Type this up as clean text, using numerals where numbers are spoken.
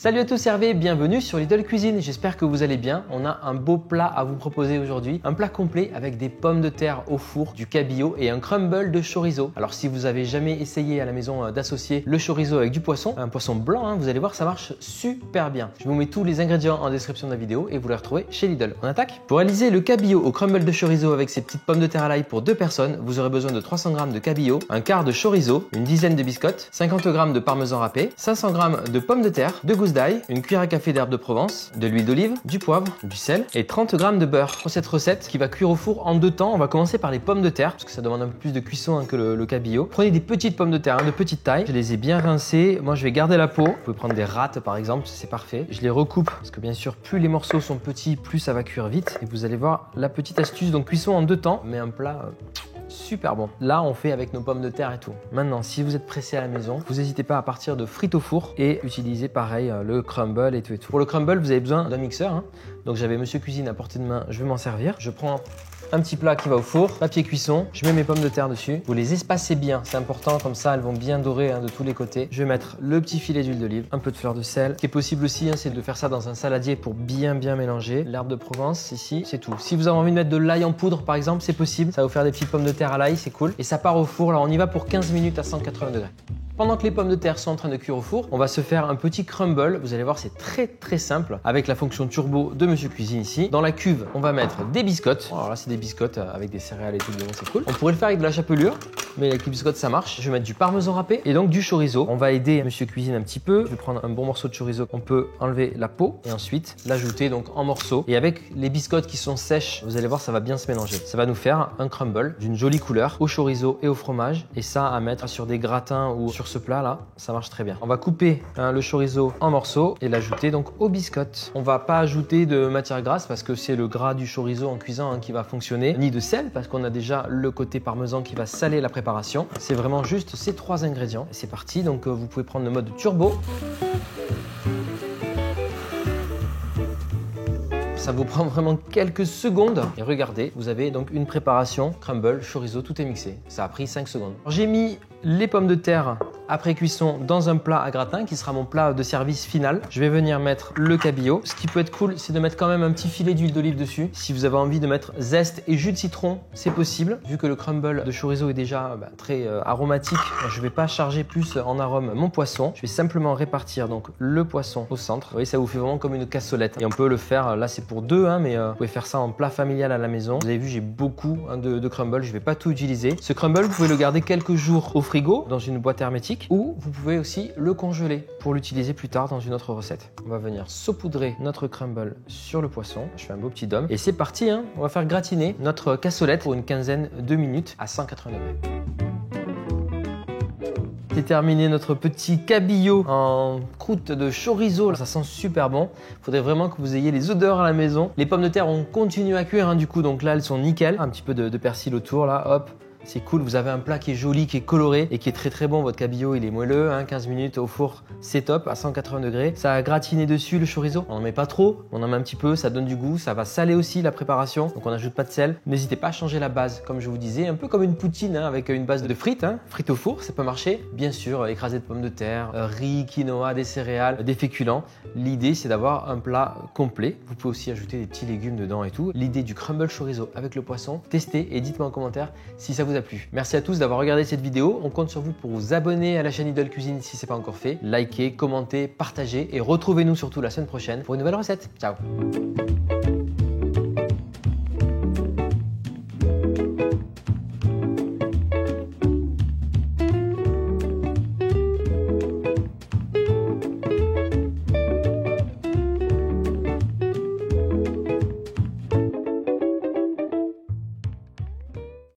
Salut à tous, c'est Hervé, bienvenue sur Lidl Cuisine, j'espère que vous allez bien. On a un beau plat à vous proposer aujourd'hui, un plat complet avec des pommes de terre au four, du cabillaud et un crumble de chorizo. Alors si vous avez jamais essayé à la maison d'associer le chorizo avec du poisson, un poisson blanc, vous allez voir ça marche super bien. Je vous mets tous les ingrédients en description de la vidéo et vous les retrouvez chez Lidl. On attaque? Pour réaliser le cabillaud au crumble de chorizo avec ces petites pommes de terre à l'ail pour 2 personnes, vous aurez besoin de 300 g de cabillaud, un quart de chorizo, une dizaine de biscottes, 50 g de parmesan râpé, 500 g de pommes de terre, 2 gousses d'ail, une cuillère à café d'herbe de Provence, de l'huile d'olive, du poivre, du sel et 30 g de beurre. Pour cette recette qui va cuire au four en 2 temps, on va commencer par les pommes de terre parce que ça demande un peu plus de cuisson que le cabillaud. Prenez des petites pommes de terre de petite taille, je les ai bien rincées. Moi je vais garder la peau, vous pouvez prendre des rattes par exemple, c'est parfait. Je les recoupe parce que bien sûr plus les morceaux sont petits, plus ça va cuire vite et vous allez voir la petite astuce, donc cuisson en 2 temps, mais un plat super bon. Là, on fait avec nos pommes de terre et tout. Maintenant, si vous êtes pressé à la maison, vous n'hésitez pas à partir de frites au four et utiliser pareil le crumble et tout. Pour le crumble, vous avez besoin d'un mixeur. Donc j'avais Monsieur Cuisine à portée de main, je vais m'en servir. Je prends un petit plat qui va au four, papier cuisson, je mets mes pommes de terre dessus. Vous les espacez bien, c'est important, comme ça elles vont bien dorer de tous les côtés. Je vais mettre le petit filet d'huile d'olive, un peu de fleur de sel. Ce qui est possible aussi, c'est de faire ça dans un saladier pour bien mélanger. L'herbe de Provence ici, c'est tout. Si vous avez envie de mettre de l'ail en poudre par exemple, c'est possible. Ça va vous faire des petites pommes de terre à l'ail, c'est cool. Et ça part au four, là on y va pour 15 minutes à 180 degrés. Pendant que les pommes de terre sont en train de cuire au four, on va se faire un petit crumble. Vous allez voir, c'est très simple avec la fonction turbo de Monsieur Cuisine ici. Dans la cuve, on va mettre des biscottes. Alors là, c'est des biscottes avec des céréales et tout dedans, c'est cool. On pourrait le faire avec de la chapelure, mais avec les biscottes, ça marche. Je vais mettre du parmesan râpé et donc du chorizo. On va aider Monsieur Cuisine un petit peu. Je vais prendre un bon morceau de chorizo. On peut enlever la peau et ensuite l'ajouter donc en morceaux. Et avec les biscottes qui sont sèches, vous allez voir, ça va bien se mélanger. Ça va nous faire un crumble d'une jolie couleur au chorizo et au fromage. Et ça à mettre sur des gratins ou sur ce plat là, ça marche très bien. On va couper le chorizo en morceaux et l'ajouter donc aux biscottes. On va pas ajouter de matière grasse parce que c'est le gras du chorizo en cuisant qui va fonctionner, ni de sel parce qu'on a déjà le côté parmesan qui va saler la préparation. C'est vraiment juste ces 3 ingrédients et c'est parti. Donc vous pouvez prendre le mode turbo. Ça vous prend vraiment quelques secondes et regardez, vous avez donc une préparation crumble, chorizo, tout est mixé. Ça a pris 5 secondes. J'ai mis les pommes de terre après cuisson dans un plat à gratin qui sera mon plat de service final. Je vais venir mettre le cabillaud. Ce qui peut être cool, c'est de mettre quand même un petit filet d'huile d'olive dessus. Si vous avez envie de mettre zeste et jus de citron, c'est possible. Vu que le crumble de chorizo est déjà très aromatique, je ne vais pas charger plus en arôme mon poisson. Je vais simplement répartir donc le poisson au centre. Vous voyez, ça vous fait vraiment comme une cassolette. Et on peut le faire, là c'est pour 2, mais vous pouvez faire ça en plat familial à la maison. Vous avez vu, j'ai beaucoup de crumble. Je ne vais pas tout utiliser. Ce crumble, vous pouvez le garder quelques jours au frigo dans une boîte hermétique ou vous pouvez aussi le congeler pour l'utiliser plus tard dans une autre recette. On va venir saupoudrer notre crumble sur le poisson. Je fais un beau petit dôme et c'est parti. On va faire gratiner notre cassolette pour une quinzaine de minutes à 180 degrés. C'est terminé notre petit cabillaud en croûte de chorizo. Ça sent super bon. Il faudrait vraiment que vous ayez les odeurs à la maison. Les pommes de terre ont continué à cuire du coup, donc là elles sont nickel. Un petit peu de persil autour là, hop. C'est cool, vous avez un plat qui est joli, qui est coloré et qui est très bon. Votre cabillaud, il est moelleux, 15 minutes au four, c'est top, à 180 degrés. Ça a gratiné dessus le chorizo. On n'en met pas trop, on en met un petit peu, ça donne du goût. Ça va saler aussi la préparation, donc on n'ajoute pas de sel. N'hésitez pas à changer la base, comme je vous disais, un peu comme une poutine avec une base de frites. Frites au four, ça peut marcher. Bien sûr, écrasé de pommes de terre, riz, quinoa, des céréales, des féculents. L'idée, c'est d'avoir un plat complet. Vous pouvez aussi ajouter des petits légumes dedans et tout. L'idée du crumble chorizo avec le poisson, testez et dites-moi en commentaire si ça vous a plu. Merci à tous d'avoir regardé cette vidéo. On compte sur vous pour vous abonner à la chaîne Lidl Cuisine si ce n'est pas encore fait. Likez, commentez, partagez et retrouvez-nous surtout la semaine prochaine pour une nouvelle recette. Ciao!